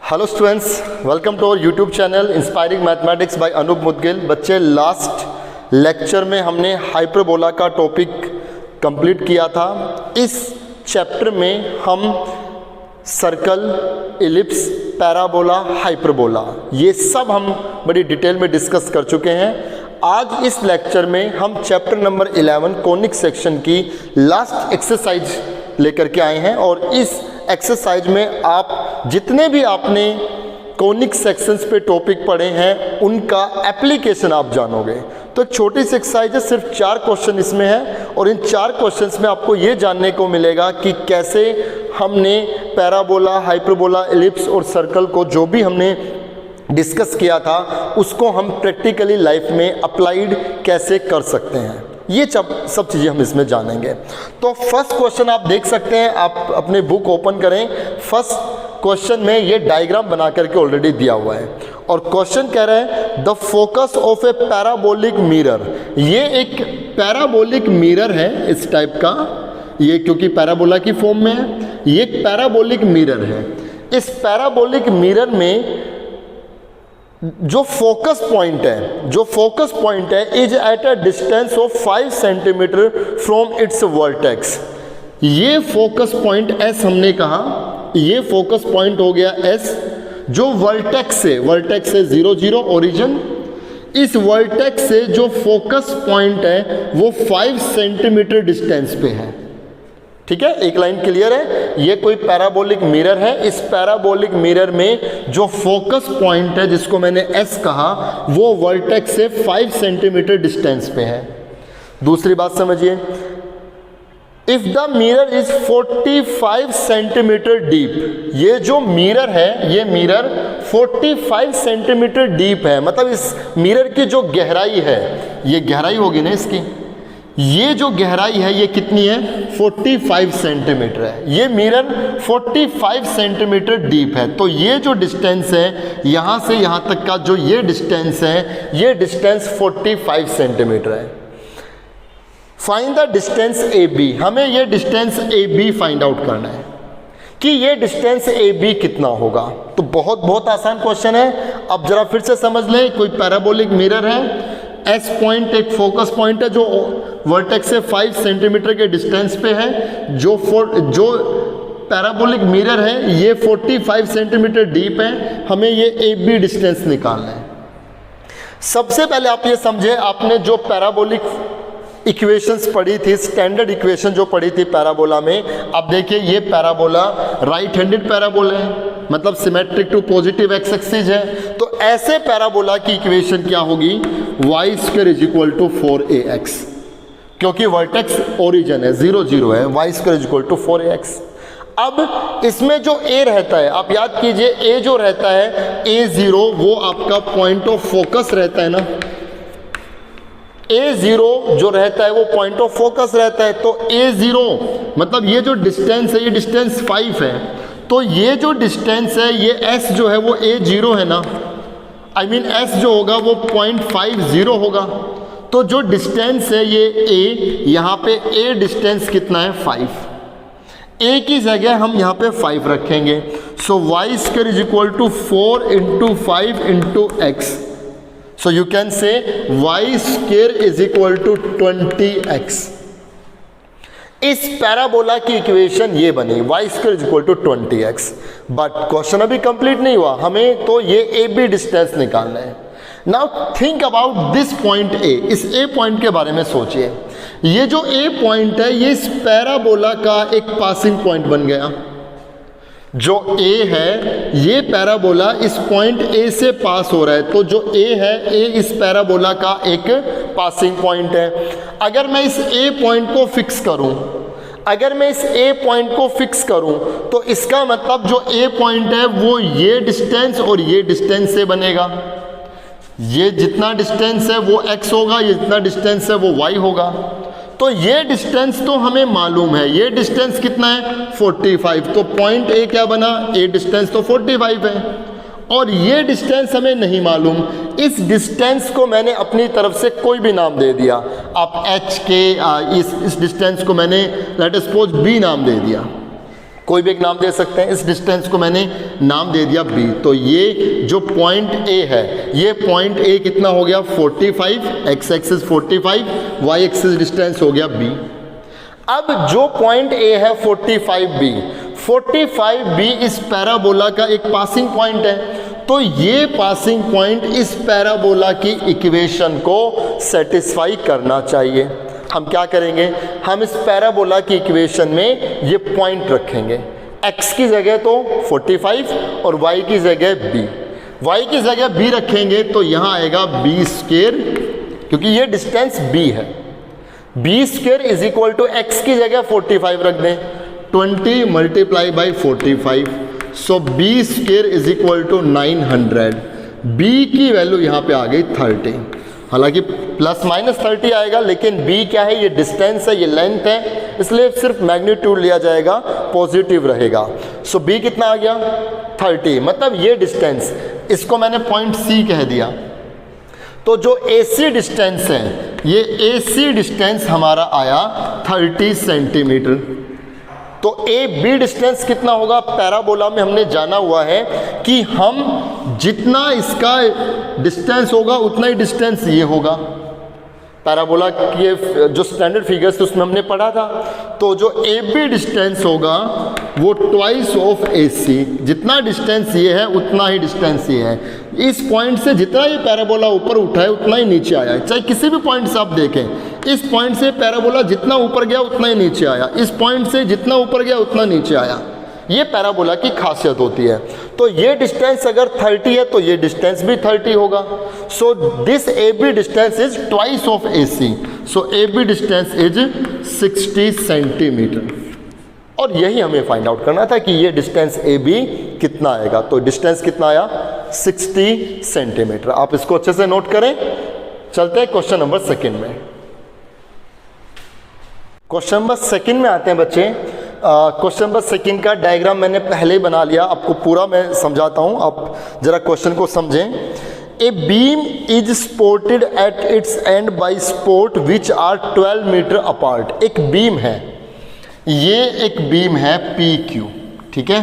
Hello students, welcome to our YouTube channel inspiring mathematics by Anoop Mudgil. बच्चे, last lecture में हमने hyperbola का topic complete किया था। इस चैप्टर में हम सर्कल, इलिप्स, पैराबोला, हाइपरबोला ये सब हम बड़ी डिटेल में डिस्कस कर चुके हैं। आज इस लेक्चर में हम चैप्टर नंबर 11 कोनिक सेक्शन की लास्ट एक्सरसाइज लेकर के आए हैं और इस एक्सरसाइज में आप जितने भी आपने कोनिक सेक्शंस पे टॉपिक पढ़े हैं उनका एप्लीकेशन आप जानोगे। तो एक छोटी सी एक्सरसाइज है, सिर्फ 4 क्वेश्चन इसमें है और इन 4 क्वेश्चंस में आपको ये जानने को मिलेगा कि कैसे हमने पैराबोला, हाइपरबोला, इलिप्स और सर्कल को जो भी हमने डिस्कस किया था उसको हम प्रैक्टिकली लाइफ में अप्लाइड कैसे कर सकते हैं। ये सब चीज़ें हम इसमें जानेंगे। तो फर्स्ट क्वेश्चन आप देख सकते हैं, आप अपने बुक ओपन करें। फर्स्ट क्वेश्चन में ये डायग्राम बना करके ऑलरेडी दिया हुआ है और क्वेश्चन कह रहा है the focus of A parabolic mirror. ये एक पैराबोलिक मिरर है इस टाइप का, ये क्योंकि पैराबोला की फॉर्म में है, ये एक पैराबोलिक मिरर है। इस पैराबोलिक मिरर में जो फोकस पॉइंट है is at a distance of 5 centimetre from its vertex. ये फोकस पॉइंट एस हमने कहा, ये फोकस पॉइंट हो गया एस जो वर्टेक्स से 0 0 ओरिजिन, इस वर्टेक्स से जो फोकस पॉइंट है वो 5 सेंटीमीटर डिस्टेंस पे है। ठीक है, एक लाइन क्लियर है। ये कोई पैराबोलिक मिरर है, इस पैराबोलिक मिरर में जो फोकस पॉइंट है जिसको मैंने एस कहा वो वर्टेक्स से 5 सेंटीमीटर डिस्टेंस पे है। दूसरी बात समझिए, if the mirror is 45 centimetre deep, ये जो मिरर है ये मिरर 45 सेंटीमीटर डीप है, मतलब इस मिरर की जो गहराई है, ये गहराई होगी ना इसकी, ये जो गहराई है ये कितनी है 45 सेंटीमीटर है। ये मिरर 45 सेंटीमीटर डीप है। तो ये जो डिस्टेंस है यहाँ से यहाँ तक का जो ये डिस्टेंस है, ये डिस्टेंस 45 सेंटीमीटर है। Find the distance A B, हमें ये distance A B find out करना है कि ये डिस्टेंस ए बी कितना होगा। तो बहुत आसान क्वेश्चन है। अब जरा फिर से समझ लें, कोई पैराबोलिक मिरर है, एस पॉइंट एक फोकस पॉइंट है जो वर्टेक्स से 5 सेंटीमीटर के डिस्टेंस पे है। जो पैराबोलिक मिरर है ये 45 सेंटीमीटर डीप है। हमें ये ए बी डिस्टेंस निकालना है। सबसे पहले आप ये समझे, आपने जो पैराबोलिक इक्वेशंस पढ़ी थी, स्टैंडर्ड इक्वेशन जो पढ़ी थी पैराबोला में, अब देखिए ये पैराबोला राइट हैंडेड पैराबोला है, मतलब symmetric to positive X axis है। तो ऐसे पैराबोला की इक्वेशन क्या होगी, y² is equal to 4ax, क्योंकि वर्टेक्स ओरिजिन है 0 0 है, y² is equal to 4ax। अब इसमें जो a रहता है, आप याद कीजिए a जो रहता है a0 वो आपका पॉइंट ऑफ फोकस रहता है ना, a0 जो रहता है वो पॉइंट ऑफ फोकस रहता है। तो a0 मतलब ये जो डिस्टेंस है ये डिस्टेंस 5 है। तो ये जो डिस्टेंस है ये s जो है वो a0 है ना, आई मीन s जो होगा वो 0.50 होगा। तो जो डिस्टेंस है ये a, यहाँ पे a डिस्टेंस कितना है 5, a की जगह हम यहाँ पे 5 रखेंगे। So y² is equal to 4 into 5 into X. So you can say y² is equal to 20x। इस पैराबोला की इक्वेशन ये बनी, y² is equal to 20x। But question अभी कंप्लीट नहीं हुआ, हमें तो ये ए बी डिस्टेंस निकालना है। Now think about this point A, इस ए पॉइंट के बारे में सोचिए। ये जो ए पॉइंट है ये इस पैराबोला का एक पासिंग पॉइंट बन गया। जो A है ये पैराबोला इस पॉइंट A से पास हो रहा है, तो जो A है A इस पैराबोला का एक पासिंग पॉइंट है। अगर मैं इस A पॉइंट को फिक्स करूं, तो इसका मतलब जो A पॉइंट है वो ये डिस्टेंस और ये डिस्टेंस से बनेगा। ये जितना डिस्टेंस है वो x होगा, ये जितना डिस्टेंस है वो y होगा। तो ये डिस्टेंस तो हमें मालूम है, ये डिस्टेंस कितना है 45। तो पॉइंट ए क्या बना, ए डिस्टेंस तो 45 है और ये डिस्टेंस हमें नहीं मालूम। इस डिस्टेंस को मैंने अपनी तरफ से कोई भी नाम दे दिया। आप h के इस डिस्टेंस को मैंने लेट अस सपोज b नाम दे दिया। कोई भी एक नाम दे सकते हैं। इस डिस्टेंस को मैंने नाम दे दिया b। तो ये जो पॉइंट a है, ये पॉइंट a कितना हो गया 45, x axis 45, y axis distance हो गया b। अब जो पॉइंट a है 45b, 45b इस पैराबोला का एक पासिंग पॉइंट है। तो ये पासिंग पॉइंट इस पैराबोला की इक्वेशन को सेटिस्फाई करना चाहिए। हम क्या करेंगे, हम इस पैराबोला की इक्वेशन में ये पॉइंट रखेंगे, x की जगह तो 45 और y की जगह b। y की जगह b रखेंगे तो यहाँ आएगा b स्क्वायर, क्योंकि ये डिस्टेंस b है। b square is equal to x की जगह 45 रख दें, 20 multiply by 45, so b square is equal to 900। b की वैल्यू यहाँ पे आ गई 30, हालांकि प्लस माइनस 30 आएगा, लेकिन b क्या है, ये डिस्टेंस है, ये लेंथ है, इसलिए सिर्फ मैग्नीट्यूड लिया जाएगा, पॉजिटिव रहेगा। सो b कितना आ गया 30, मतलब ये डिस्टेंस, इसको मैंने पॉइंट c कह दिया। तो जो AC डिस्टेंस है, ये AC डिस्टेंस हमारा आया 30 सेंटीमीटर। तो AB डिस्टेंस कितना होगा, पैराबोला में हमने जाना हुआ है कि हम जितना इसका डिस्टेंस होगा उतना ही डिस्टेंस ये होगा। पैराबोला के जो स्टैंडर्ड फिगर्स उसमें हमने पढ़ा था। तो जो AB डिस्टेंस होगा वो ट्वाइस ऑफ AC, जितना डिस्टेंस ये है उतना ही डिस्टेंस ये है। इस पॉइंट से जितना ये पैराबोला ऊपर उठा है उतना ही नीचे आया है। चाहे किसी भी पॉइंट से आप देखें, इस पॉइंट से पैराबोला जितना ऊपर गया उतना ही नीचे आया, इस पॉइंट से जितना ऊपर गया उतना नीचे आया। ये पैराबोला की खासियत होती है। तो ये डिस्टेंस अगर 30 है तो ये डिस्टेंस भी 30 होगा। So this AB distance is twice of AC। So AB distance is 60 centimetre. और यही हमें फाइंड आउट करना था कि ये डिस्टेंस AB कितना आएगा। तो डिस्टेंस कितना आया 60 सेंटीमीटर। आप इसको अच्छे से नोट करें। चलते हैं क्वेश्चन नंबर 2 में। क्वेश्चन नंबर 2 में आते हैं बच्चे। क्वेश्चन नंबर 2 का डायग्राम मैंने पहले ही बना लिया, आपको पूरा मैं समझाता हूं, आप जरा क्वेश्चन को समझें। A beam is supported at its end by support which are 12 metre apart. एक बीम है, ये एक बीम है PQ, ठीक है,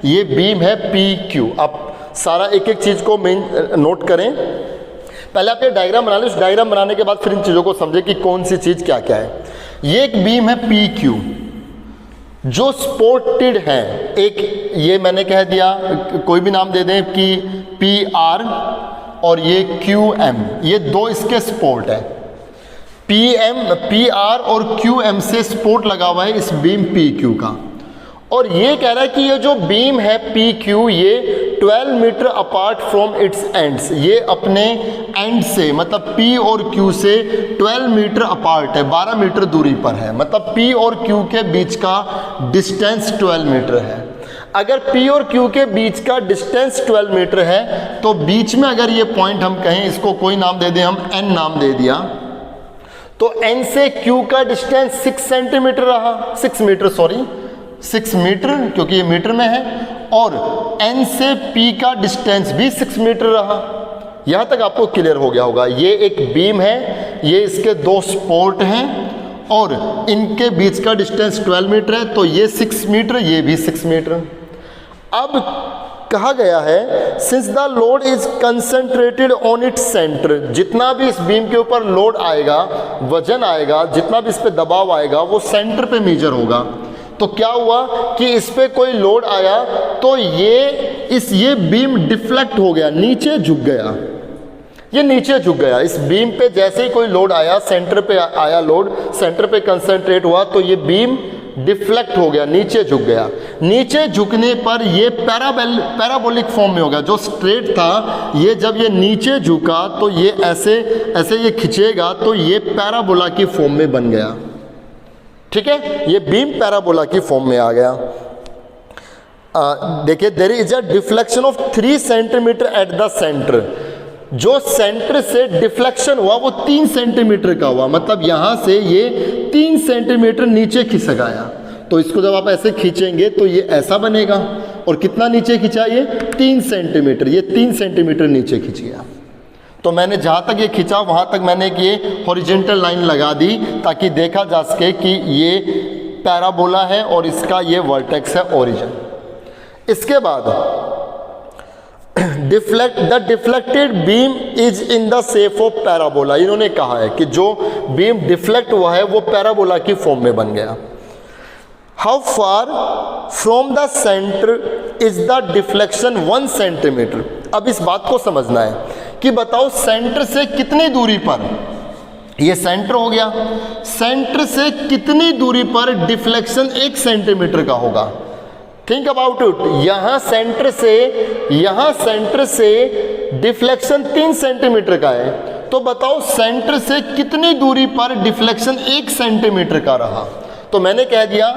ये बीम है PQ। आप सारा एक एक चीज को नोट करें। पहले आप ये डायग्राम बना लें, उस डायग्राम बनाने के बाद फिर इन चीजों को समझें कि कौन सी चीज क्या क्या है। ये एक बीम है PQ जो सपोर्टेड है। एक ये मैंने कह दिया, कोई भी नाम दे दें कि PR और ये QM, ये दो इसके सपोर्ट है। PR और QM से सपोर्ट लगा हुआ है इस बीम PQ का। और ये कह रहा है कि ये जो बीम है PQ ये 12 metre apart from its ends, ये अपने एंड से मतलब P और Q से 12 मीटर अपार्ट है, 12 मीटर दूरी पर है। मतलब P और Q के बीच का डिस्टेंस 12 मीटर है। अगर P और Q के बीच का डिस्टेंस 12 मीटर है तो बीच में अगर ये पॉइंट हम कहें, इसको कोई नाम दे दें, हम N नाम दे दिया, तो N से Q का डिस्टेंस 6 सेंटीमीटर रहा, 6 मीटर, सॉरी 6 मीटर, क्योंकि ये मीटर में है। और N से P का डिस्टेंस भी 6 मीटर रहा। यहां तक आपको क्लियर हो गया होगा। ये एक बीम है, ये इसके दो सपोर्ट हैं और इनके बीच का डिस्टेंस 12 मीटर है, तो ये 6 मीटर, ये भी 6 मीटर। अब कहा गया है since the load is concentrated on its centre, जितना भी इस बीम के ऊपर लोड आएगा, वजन आएगा, जितना भी इस पे दबाव आएगा वो सेंटर पे मेजर होगा। तो क्या हुआ कि इस पे कोई लोड आया तो ये बीम डिफ्लेक्ट हो गया, नीचे झुक गया, ये नीचे झुक गया। इस बीम पे जैसे ही कोई लोड आया, सेंटर पे आया लोड, सेंटर पे कंसंट्रेट हुआ तो ये बीम डिफ्लेक्ट हो गया, नीचे झुक गया। नीचे झुकने पर ये पैराबोलिक फॉर्म में होगा। जो स्ट्रेट था, ये जब ये नीचे झुका तो ये ऐसे ऐसे ये खिंचेगा तो ये पैराबोला की फॉर्म में बन गया। ठीक है, ये बीम पैराबोला की फॉर्म में आ गया। देखिए, there is a deflection of 3 centimetre at the centre. जो सेंटर से डिफ्लेक्शन हुआ वो 3 सेंटीमीटर का हुआ, मतलब यहां से ये 3 सेंटीमीटर नीचे खिसक आया। तो इसको जब आप ऐसे खींचेंगे तो ये ऐसा बनेगा। और कितना नीचे खिंचा, ये 3 सेंटीमीटर, ये 3 सेंटीमीटर नीचे खिंच गया। तो मैंने जहाँ तक ये खिंचा वहाँ तक मैंने ये हॉरिजेंटल लाइन लगा दी ताकि देखा जा सके कि ये पैराबोला है और इसका ये वर्टेक्स है ओरिजिन। इसके बाद the deflected beam is in the shape of parabola. इन्होंने कहा है कि जो बीम डिफ्लेक्ट हुआ है वो पैराबोला की फॉर्म में बन गया। How far from the centre is the deflection 1 centimetre. अब इस बात को समझना है कि बताओ सेंटर से कितनी दूरी पर, ये सेंटर हो गया, सेंटर से कितनी दूरी पर डिफ्लेक्शन 1 सेंटीमीटर का होगा। Think about it. यहां सेंटर से डिफ्लेक्शन 3 सेंटीमीटर का है, तो बताओ सेंटर से कितनी दूरी पर डिफ्लेक्शन 1 सेंटीमीटर का रहा। तो मैंने कह दिया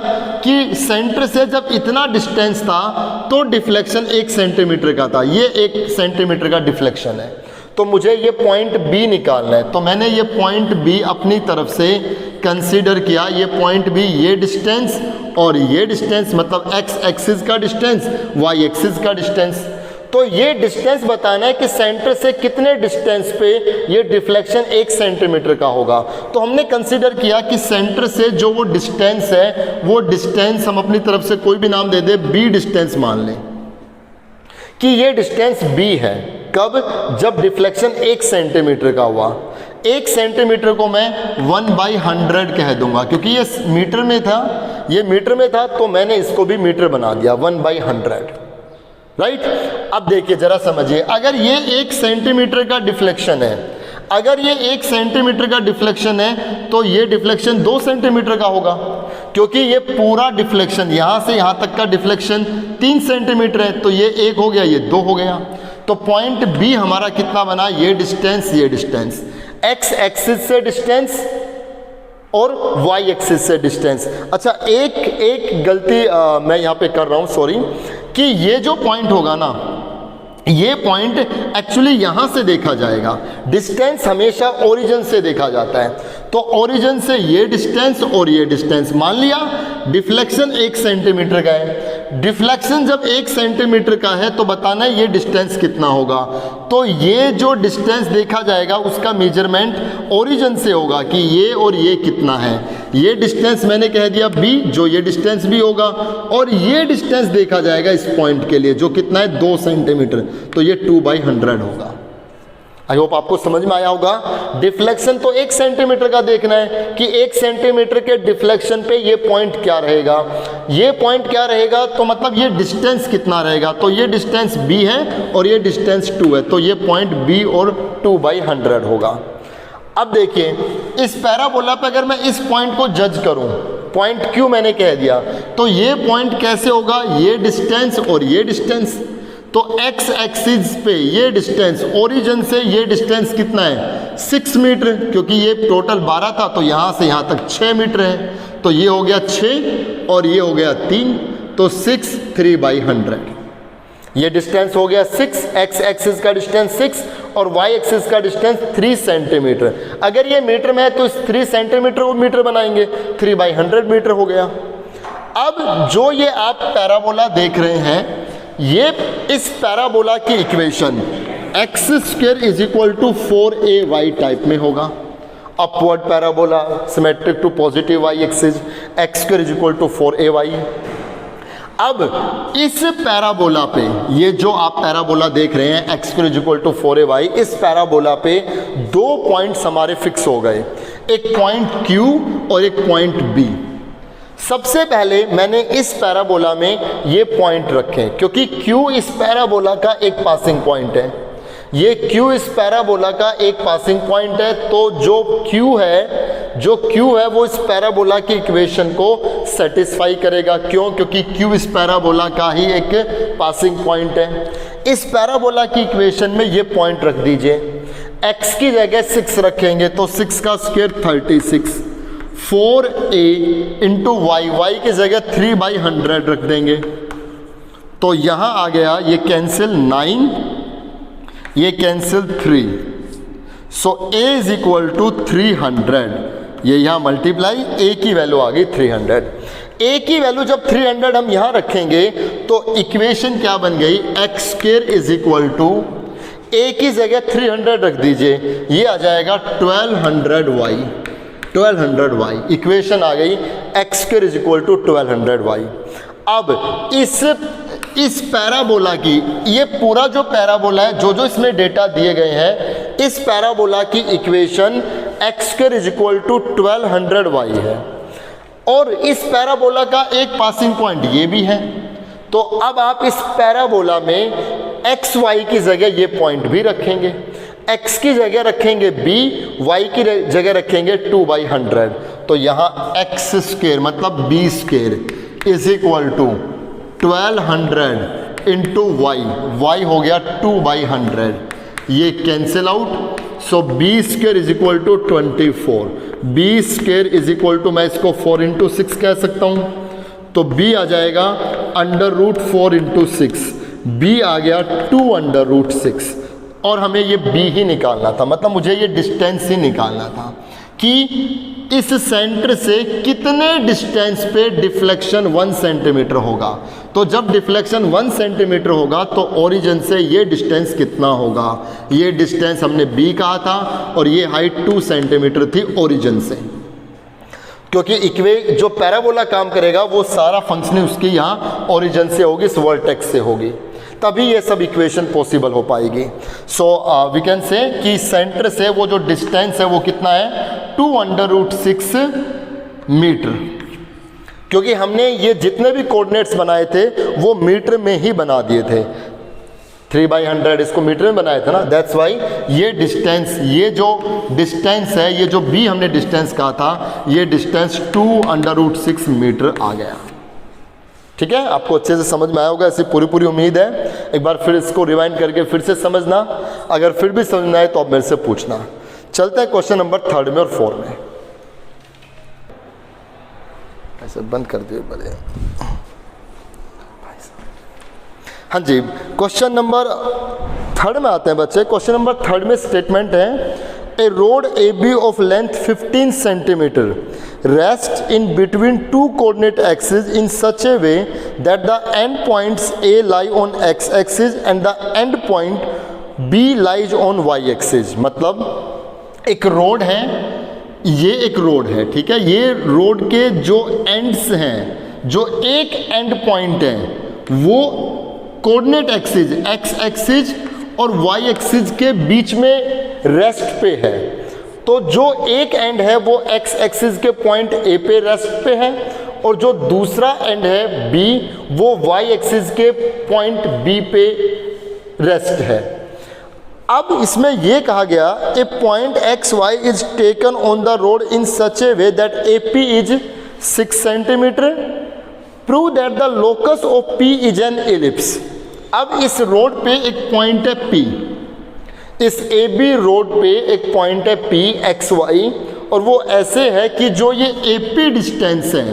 कि सेंटर से जब इतना डिस्टेंस था तो डिफ्लेक्शन 1 सेंटीमीटर का था, ये 1 सेंटीमीटर का डिफ्लेक्शन है, तो मुझे ये पॉइंट बी निकालना है। तो मैंने ये पॉइंट बी अपनी तरफ से कंसीडर किया। ये पॉइंट बी, ये डिस्टेंस और ये डिस्टेंस, मतलब एक्स एक्सिस का डिस्टेंस, वाई एक्सिस का डिस्टेंस। तो ये डिस्टेंस बताना है कि सेंटर से कितने डिस्टेंस पे ये डिफ्लेक्शन 1 सेंटीमीटर का होगा। तो हमने कंसीडर किया कि सेंटर से जो वो डिस्टेंस है, वो डिस्टेंस हम अपनी तरफ से कोई भी नाम दे दे, बी डिस्टेंस मान लें कि ये डिस्टेंस बी है। कब? जब डिफ्लेक्शन 1 सेंटीमीटर का हुआ। 1 सेंटीमीटर को मैं 1/100 कह दूंगा, क्योंकि ये मीटर में था, ये मीटर में था, तो मैंने इसको भी मीटर बना दिया 1/100, राइट। अब देखिए जरा समझिए, अगर ये 1 सेंटीमीटर का डिफ्लेक्शन है, अगर ये 1 सेंटीमीटर का डिफ्लेक्शन है तो ये डिफ्लेक्शन 2 सेंटीमीटर का होगा, क्योंकि ये पूरा डिफ्लेक्शन यहां से यहां तक का डिफ्लेक्शन 3 सेंटीमीटर है, तो ये 1 हो गया, ये 2 हो गया। तो पॉइंट बी हमारा कितना बना? ये डिस्टेंस एक्स एक्सिस से डिस्टेंस और वाई एक्सिस से डिस्टेंस। अच्छा, एक गलती मैं यहाँ पे कर रहा हूँ, सॉरी, कि ये जो पॉइंट होगा ना, ये पॉइंट एक्चुअली यहाँ से देखा जाएगा। डिस्टेंस हमेशा ओरिजिन से देखा जाता है, तो ओरिजिन से ये डिस्टेंस और ये डिस्टेंस, मान लिया डिफ्लेक्शन 1 सेंटीमीटर का है। डिफ्लेक्शन जब 1 सेंटीमीटर का है तो बताना है ये डिस्टेंस कितना होगा। तो ये जो डिस्टेंस देखा जाएगा उसका मेजरमेंट ओरिजिन से होगा कि ये और ये कितना है। ये डिस्टेंस मैंने कह दिया बी, जो ये डिस्टेंस भी होगा, और ये डिस्टेंस देखा जाएगा इस पॉइंट के लिए, जो कितना है 2 सेंटीमीटर, तो ये 2/100 होगा। आई होप आपको समझ में आया होगा। डिफ्लेक्शन तो 1 सेंटीमीटर का देखना है कि 1 सेंटीमीटर के डिफ्लेक्शन पे ये पॉइंट क्या रहेगा, ये पॉइंट क्या रहेगा, तो मतलब ये डिस्टेंस कितना रहेगा। तो ये डिस्टेंस b है और ये डिस्टेंस 2 है, तो ये पॉइंट b और 2/100 होगा। अब देखिए इस पैराबोला पे अगर मैं इस पॉइंट को जज करूं, पॉइंट Q मैंने कह दिया, तो ये पॉइंट कैसे होगा, ये डिस्टेंस और ये डिस्टेंस। तो x एक्सिस पे ये डिस्टेंस, ओरिजिन से ये डिस्टेंस कितना है 6 मीटर, क्योंकि ये टोटल 12 था, तो यहाँ से यहाँ तक 6 मीटर है, तो ये हो गया 6 और ये हो गया 3, तो 6 3/100। ये डिस्टेंस हो गया 6, x एक्सिस का डिस्टेंस 6 और y एक्सिस का डिस्टेंस 3 सेंटीमीटर। अगर ये मीटर में है तो इस 3 सेंटीमीटर को मीटर बनाएंगे, 3/100 मीटर हो गया। अब जो ये आप पैराबोला देख रहे हैं, ये इस पैराबोला की इक्वेशन x² = 4ay टाइप में होगा। Upward parabola symmetric to positive y axis, x² = 4ay। अब इस पैराबोला पे, ये जो आप पैराबोला देख रहे हैं x² = 4ay, इस पैराबोला पे 2 पॉइंट्स हमारे फिक्स हो गए, एक पॉइंट Q और एक पॉइंट B। सबसे पहले मैंने इस पैराबोला में ये पॉइंट रखे, क्योंकि Q इस पैराबोला का एक पासिंग पॉइंट है, ये Q इस पैराबोला का एक पासिंग पॉइंट है। तो जो Q है वो इस पैराबोला की इक्वेशन को सेटिस्फाई करेगा। क्यों? क्योंकि Q इस पैराबोला का ही एक पासिंग पॉइंट है। इस पैराबोला की इक्वेशन में ये पॉइंट रख दीजिए, x की जगह 6 रखेंगे तो 6 का स्क्वायर 36, 4a इंटू y की जगह 3/100 रख देंगे, तो यहाँ आ गया ये कैंसिल 9, ये कैंसिल 3, सो a = 300। ये यहाँ मल्टीप्लाई, a की वैल्यू आ गई 300। a की वैल्यू जब 300 हम यहाँ रखेंगे तो इक्वेशन क्या बन गई, x² = a की जगह 300 रख दीजिए, ये आ जाएगा 1200y। 1200y। इक्वेशन आ गई X square is equal to 1200y। अब इस पैराबोला की, ये पूरा जो पैराबोला है, जो इसमें डेटा दिए गए हैं, इस पैराबोला की equation X square is equal to 1200y है। और इस पैराबोला का एक पासिंग पॉइंट ये भी है। तो अब आप इस पैराबोला में एक्स वाई की जगह ये पॉइंट भी रखेंगे, x की जगह रखेंगे b, y की जगह रखेंगे 2/100। तो यहाँ एक्स स्क्वायर मतलब b square is equal to 1200 into y हो गया 2/100, ये cancel out. So b square is equal to 24, b square is equal to, मैं इसको 4 इंटू 6 कह सकता हूँ, तो b आ जाएगा √4 इंटू 6, b आ गया 2√6। और हमें ये b ही निकालना था, मतलब मुझे ये डिस्टेंस ही निकालना था कि इस सेंटर से कितने डिस्टेंस पे डिफ्लेक्शन 1 सेंटीमीटर होगा। तो जब डिफ्लेक्शन 1 सेंटीमीटर होगा तो ओरिजिन से ये डिस्टेंस कितना होगा। ये डिस्टेंस हमने b कहा था और ये हाइट 2 सेंटीमीटर थी ओरिजिन से, क्योंकि जो पैराबोला काम करेगा वो सारा फंक्शनिंग उसकी यहाँ ओरिजिन से होगी, इस वर्टेक्स से होगी, तभी ये सब इक्वेशन पॉसिबल हो पाएगी। सो वी कैन से कि सेंटर से वो जो डिस्टेंस है वो कितना है 2√6 मीटर, क्योंकि हमने ये जितने भी कोऑर्डिनेट्स बनाए थे वो मीटर में ही बना दिए थे, 3/100 इसको मीटर में बनाया था ना। दैट्स वाई ये डिस्टेंस, ये जो डिस्टेंस है, ये जो b हमने डिस्टेंस कहा था, ये डिस्टेंस 2√6 मीटर आ गया। ठीक है, आपको अच्छे से समझ में आया होगा, ऐसी पूरी उम्मीद है। एक बार फिर इसको रिवाइंड करके फिर से समझना, अगर फिर भी समझना है तो आप मेरे से पूछना। चलते हैं क्वेश्चन नंबर 3 में और 4 में। ऐसे बंद कर दिए बड़े। हाँ जी, क्वेश्चन नंबर 3 में आते हैं बच्चे। क्वेश्चन नंबर 3 में स्टेटमेंट है, ए road AB of length 15 centimeter rests in between two coordinate axes in such a way that the end points A lie on x axis and the end point B lies on y axis। मतलब एक road है, ये एक road है, ठीक है, ये road के जो एंड्स हैं, जो एक एंड पॉइंट है वो कोऑर्डिनेट एक्सिस x एक्सिस और y एक्सिस के बीच में रेस्ट पे है। तो जो एक एंड है वो x एक्सिस के पॉइंट A पे रेस्ट पे है और जो दूसरा एंड है B वो y एक्सिस के पॉइंट B पे रेस्ट है। अब इसमें यह कहा गया, a point XY is taken on the rod in such a way that AP is 6 centimetre, prove that the locus of P is an ellipse. अब इस रोड पे एक पॉइंट है P, इस AB रोड पे एक पॉइंट है P XY, और वो ऐसे है कि जो ये AP डिस्टेंस है,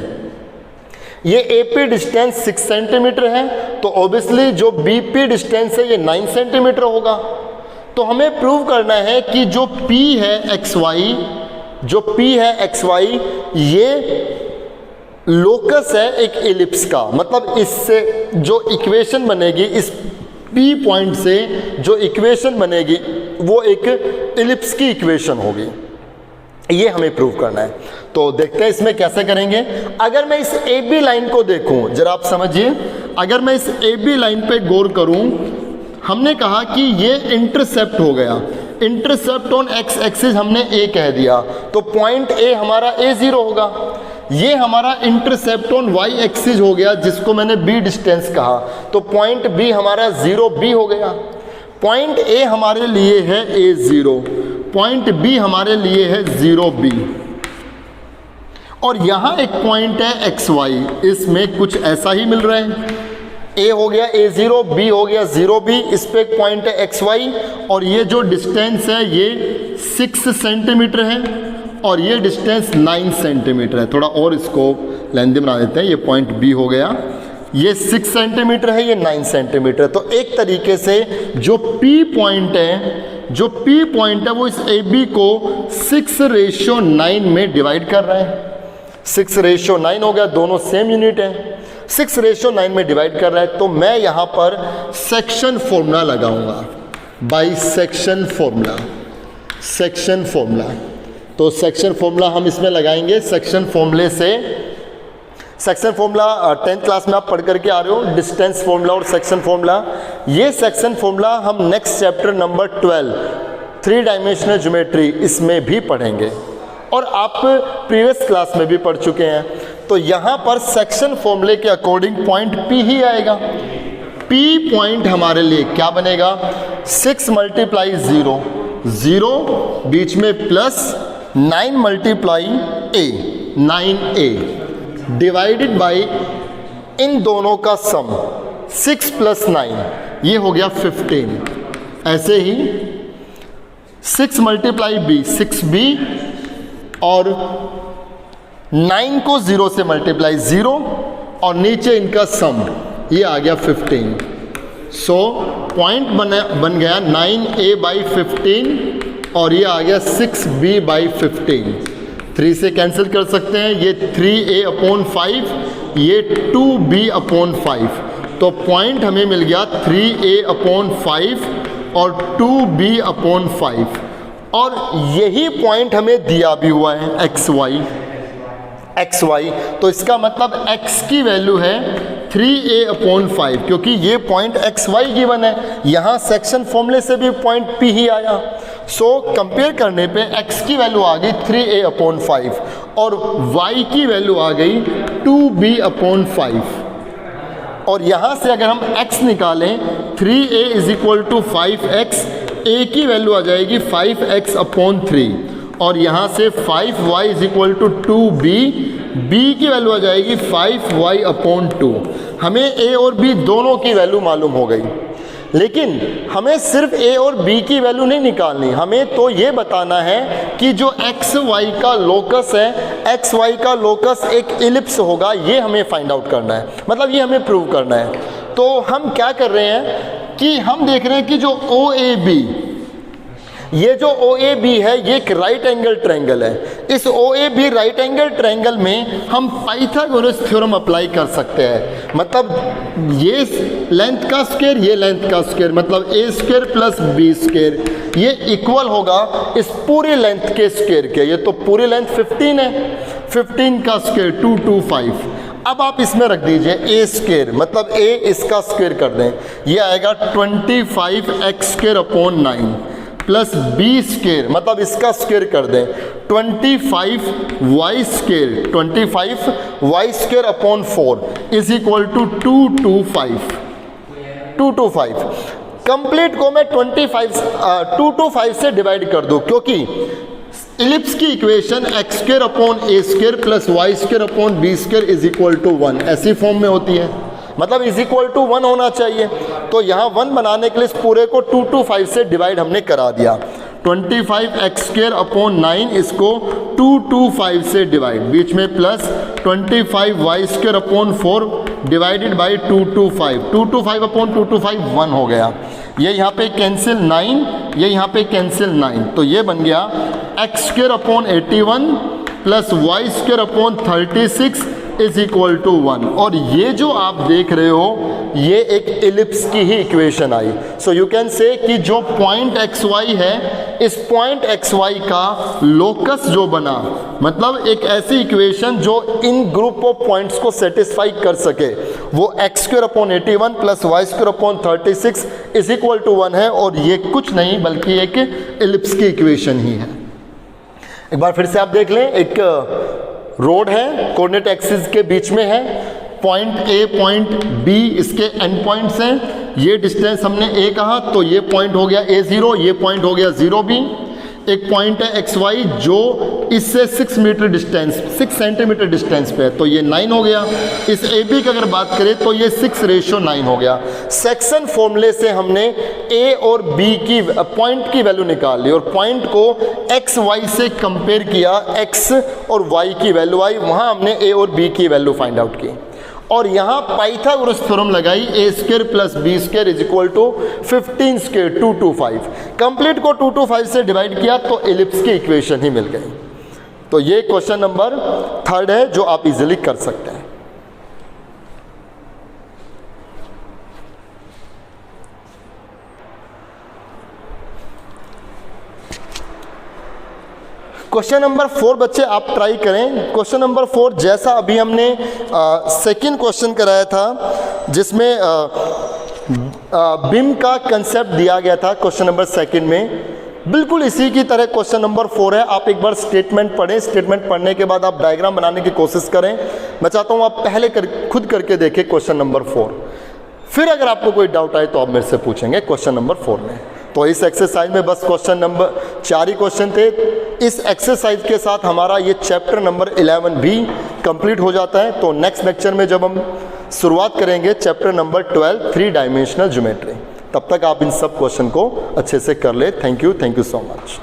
ये AP डिस्टेंस 6 सेंटीमीटर है, तो ऑब्वियसली जो BP डिस्टेंस है ये 9 सेंटीमीटर होगा। तो हमें प्रूव करना है कि जो P है XY, जो P है XY, ये लोकस है एक एलिप्स का। मतलब इससे जो इक्वेशन बनेगी, इस P पॉइंट से जो इक्वेशन बनेगी वो एक एलिप्स की इक्वेशन होगी, ये हमें प्रूव करना है। तो देखते हैं इसमें कैसे करेंगे। अगर मैं इस AB लाइन को देखूं, जरा आप समझिए, अगर मैं इस AB लाइन पे गौर करूं, हमने कहा कि ये इंटरसेप्ट हो गया, इंटरसेप्ट ऑन x एक्सिस हमने A कह दिया, तो पॉइंट A हमारा A0 होगा। ये हमारा इंटरसेप्ट ऑन y एक्सिस हो गया, जिसको मैंने B डिस्टेंस कहा, तो पॉइंट B हमारा 0B हो गया। पॉइंट A हमारे लिए है A0, पॉइंट B हमारे लिए है 0B, और यहाँ एक पॉइंट है XY, इसमें कुछ ऐसा ही मिल रहा है। A हो गया A0, B हो गया 0B, इस पे एक पॉइंट है XY, और ये जो डिस्टेंस है ये 6 सेंटीमीटर है और ये डिस्टेंस 9 सेंटीमीटर है। थोड़ा और इसको लेंथी बना देते हैं, ये पॉइंट B हो गया, ये 6 सेंटीमीटर है, ये 9 सेंटीमीटर है। तो एक तरीके से जो P पॉइंट है, जो P पॉइंट है वो इस AB को 6:9 में डिवाइड कर रहा है। 6:9 हो गया, दोनों सेम यूनिट है, 6:9 में डिवाइड कर रहा है। तो मैं यहाँ पर सेक्शन फॉर्मूला लगाऊंगा, by section formula, section formula. तो सेक्शन फॉर्मूला हम इसमें लगाएंगे। सेक्शन फॉर्मूले से, सेक्शन फॉर्मूला 10th क्लास में आप पढ़ करके आ रहे हो, डिस्टेंस फॉर्मूला और सेक्शन फॉर्मूला। ये सेक्शन फॉर्मूला हम next chapter number 12 3 dimensional geometry इसमें भी पढ़ेंगे और आप प्रीवियस क्लास में भी पढ़ चुके हैं। तो यहाँ पर सेक्शन फॉर्मूले के अकॉर्डिंग पॉइंट P ही आएगा। P पॉइंट हमारे लिए क्या बनेगा, 6 मल्टीप्लाई 0, 0 बीच में plus 9 multiply A, 9A divided by इन दोनों का सम 6 प्लस 9, ये हो गया 15। ऐसे ही 6 मल्टीप्लाई B, 6B और 9 को 0 से मल्टीप्लाई 0 और नीचे इनका सम, ये आ गया 15। सो पॉइंट बन गया 9A बाई 15 और ये आ गया 6B बाई 15। 3 से कैंसिल कर सकते हैं, ये 3A अपॉन 5, ये 2B अपॉन 5। तो पॉइंट हमें मिल गया 3A अपॉन 5 और 2B अपॉन 5। और यही पॉइंट हमें दिया भी हुआ है XY। तो इसका मतलब X की वैल्यू है 3A अपॉन 5, क्योंकि ये पॉइंट XY गिवन है। यहाँ सेक्शन फॉर्मूले से भी पॉइंट P ही आया। सो कंपेयर करने पे X की वैल्यू आ गई 3A अपॉन 5 और Y की वैल्यू आ गई 2B अपॉन 5। और यहाँ से अगर हम X निकालें 3A is equal to 5X, A की वैल्यू आ जाएगी 5X अपॉन 3 और यहाँ से 5Y is equal to 2B, B की वैल्यू आ जाएगी 5Y अपॉन 2। हमें A और B दोनों की वैल्यू मालूम हो गई, लेकिन हमें सिर्फ A और B की वैल्यू नहीं निकालनी, हमें तो ये बताना है कि जो XY का लोकस है, XY का लोकस एक इलिप्स होगा, ये हमें फाइंड आउट करना है, मतलब ये हमें प्रूव करना है। तो हम क्या कर रहे हैं कि हम देख रहे हैं कि जो OAB, ये जो OAB है ये एक राइट एंगल ट्रायंगल है। इस OAB राइट एंगल ट्रायंगल में हम पाइथागोरस थ्योरम अप्लाई कर सकते हैं। मतलब ये लेंथ का स्क्वायर, ये लेंथ का स्क्वायर, मतलब A square plus B square, ये इक्वल होगा इस पूरी लेंथ के स्क्वायर के। ये तो पूरी लेंथ 15 है, 15 का स्क्वायर 225। अब आप इसमें रख दीजिए A स्क्वायर, मतलब A इसका स्क्वायर कर दें, ये आएगा 25x square upon 9 plus B square, मतलब इसका स्क्वायर कर दें 25y square, 25y square upon 4 is equal to 225। Complete को मैं 225 से डिवाइड कर दूं, क्योंकि इलिप्स की equation x square upon A square plus y square upon B square is equal to 1 ऐसी फॉर्म में होती है, मतलब इज इक्वल टू 1 होना चाहिए। तो यहाँ 1 बनाने के लिए इस पूरे को 225 से डिवाइड हमने करा दिया। 25x स्क्वायर अपॉन 9 इसको 225 से डिवाइड, बीच में plus 25y square upon 4 divided by 225। 225 upon 225 1 हो गया। ये यहाँ पे कैंसिल 9, ये यहाँ पे कैंसिल 9, तो ये बन गया x square upon 81 plus y square upon 36 is equal to 1। और ये जो आप देख रहे हो ये एक इलिप्स की ही इक्वेशन आई। सो यू कैन से कि जो पॉइंट XY है, इस पॉइंट XY का लोकस जो बना, मतलब एक ऐसी इक्वेशन जो इन ग्रुप ऑफ पॉइंट्स को सेटिस्फाई कर सके, वो x square upon 81 plus y square upon 36 is equal to 1 है। और ये कुछ नहीं बल्कि एक इलिप्स की इक्वेशन ही है। एक बार फिर से आप देख लें, एक रोड है, कोऑर्डिनेट एक्सिस के बीच में है, पॉइंट A पॉइंट B इसके एंड पॉइंट्स हैं। ये डिस्टेंस हमने A कहा तो ये पॉइंट हो गया A0, ये पॉइंट हो गया 0B। एक पॉइंट है XY जो इससे 6 मीटर डिस्टेंस, 6 सेंटीमीटर डिस्टेंस पे है, तो ये 9 हो गया। इस AB की अगर बात करें तो ये 6:9 हो गया। सेक्शन फॉर्मूले से हमने A और B की पॉइंट की वैल्यू निकाल ली और पॉइंट को XY से कंपेयर किया, X और Y की वैल्यू आई, वहाँ हमने A और B की वैल्यू फाइंड आउट की। और यहाँ पाइथागोरस थ्योरम लगाई, A square plus B square is equal to 15 square 225। Complete को 225 से डिवाइड किया तो एलिप्स की इक्वेशन ही मिल गई। तो ये क्वेश्चन नंबर 3 है जो आप इजीली कर सकते हैं। क्वेश्चन नंबर 4 बच्चे आप ट्राई करें। क्वेश्चन नंबर 4 जैसा अभी हमने सेकंड क्वेश्चन कराया था जिसमें बिम का कंसेप्ट दिया गया था क्वेश्चन नंबर सेकंड में, बिल्कुल इसी की तरह क्वेश्चन नंबर 4 है। आप एक बार स्टेटमेंट पढ़ें, स्टेटमेंट पढ़ने के बाद आप डायग्राम बनाने की कोशिश करें। मैं चाहता हूँ आप पहले खुद करके देखें क्वेश्चन नंबर 4, फिर अगर आपको कोई डाउट आए तो आप मेरे से पूछेंगे क्वेश्चन नंबर 4 में। तो इस एक्सरसाइज में बस क्वेश्चन नंबर 4 ही क्वेश्चन थे। इस एक्सरसाइज के साथ हमारा ये चैप्टर नंबर 11 भी कंप्लीट हो जाता है। तो नेक्स्ट लेक्चर में जब हम शुरुआत करेंगे चैप्टर नंबर 12 3 डायमेंशनल ज्योमेट्री, तब तक आप इन सब क्वेश्चन को अच्छे से कर ले। Thank you so much.